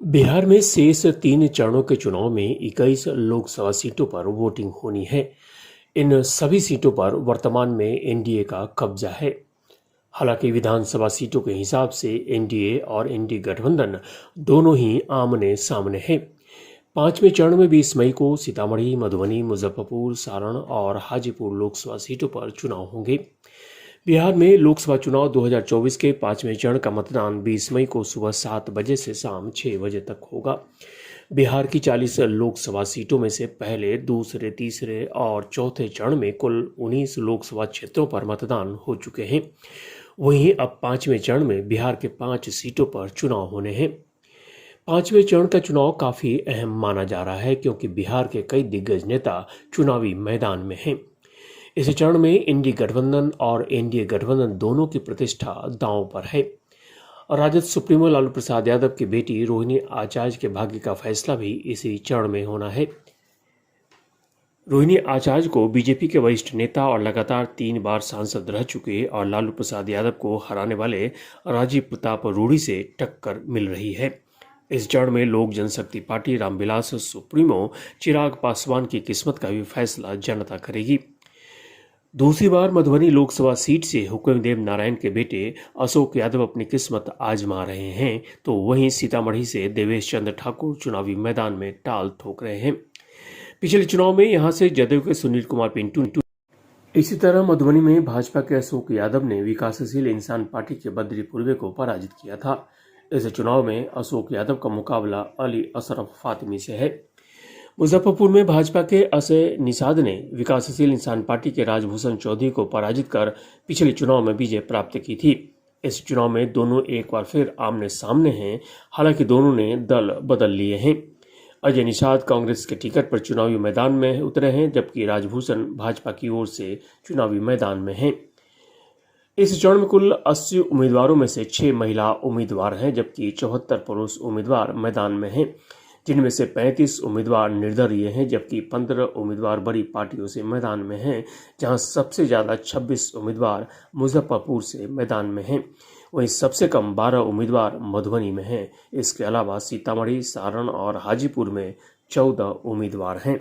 बिहार में शेष 3 चरणों के चुनाव में 21 लोकसभा सीटों पर वोटिंग होनी है। इन सभी सीटों पर वर्तमान में एनडीए का कब्जा है। हालांकि विधानसभा सीटों के हिसाब से एनडीए और एनडीए गठबंधन दोनों ही आमने सामने हैं। 5वें चरण में 20 मई को सीतामढ़ी, मधुबनी, मुजफ्फरपुर, सारण और हाजीपुर लोकसभा सीटों पर चुनाव होंगे। बिहार में लोकसभा चुनाव 2024 के 5वें चरण का मतदान 20 मई को सुबह 7 बजे से शाम 6 बजे तक होगा। बिहार की 40 लोकसभा सीटों में से पहले, दूसरे, तीसरे और चौथे चरण में कुल 19 लोकसभा क्षेत्रों पर मतदान हो चुके हैं। वहीं अब 5वें चरण में बिहार के 5 सीटों पर चुनाव होने हैं। 5वें चरण का चुनाव काफी अहम माना जा रहा है क्योंकि बिहार के कई दिग्गज नेता चुनावी मैदान में हैं। इस चरण में इंडी गठबंधन और एनडीए गठबंधन दोनों की प्रतिष्ठा दांव पर है। राजद सुप्रीमो लालू प्रसाद यादव की बेटी रोहिणी आचार्य के भाग्य का फैसला भी इसी चरण में होना है। रोहिणी आचार्य को बीजेपी के वरिष्ठ नेता और लगातार 3 बार सांसद रह चुके और लालू प्रसाद यादव को हराने वाले राजीव प्रताप रूडी से टक्कर मिल रही है। इस चरण में लोक जनशक्ति पार्टी रामविलास सुप्रीमो चिराग पासवान की किस्मत का भी फैसला जनता करेगी। दूसरी बार मधुबनी लोकसभा सीट से हुक्मदेव नारायण के बेटे अशोक यादव अपनी किस्मत आजमा रहे हैं, तो वहीं सीतामढ़ी से देवेश चंद्र ठाकुर चुनावी मैदान में टाल ठोक रहे हैं। पिछले चुनाव में यहां से जदयू के सुनील कुमार पिंटू, इसी तरह मधुबनी में भाजपा के अशोक यादव ने विकासशील इंसान पार्टी के बद्री पूर्वे को पराजित किया था। इस चुनाव में अशोक यादव का मुकाबला अली अशरफ फातिमी से है। मुजफ्फरपुर में भाजपा के असय निषाद ने विकासशील इंसान पार्टी के राजभूषण चौधरी को पराजित कर पिछले चुनाव में विजय प्राप्त की थी। इस चुनाव में दोनों एक बार फिर आमने सामने हैं, हालांकि दोनों ने दल बदल लिए हैं। अजय निषाद कांग्रेस के टिकट पर चुनावी मैदान में उतरे हैं, जबकि राजभूषण भाजपा की ओर से चुनावी मैदान में हैं। इस चरण में कुल 80 उम्मीदवारों में से 6 महिला उम्मीदवार हैं, जबकि 74 पुरुष उम्मीदवार मैदान में हैं, जिनमें से 35 उम्मीदवार निर्दलीय हैं, जबकि 15 उम्मीदवार बड़ी पार्टियों से मैदान में हैं, जहां सबसे ज़्यादा 26 उम्मीदवार मुजफ्फरपुर से मैदान में हैं। वहीं सबसे कम 12 उम्मीदवार मधुबनी में हैं। इसके अलावा सीतामढ़ी, सारण और हाजीपुर में 14 उम्मीदवार हैं।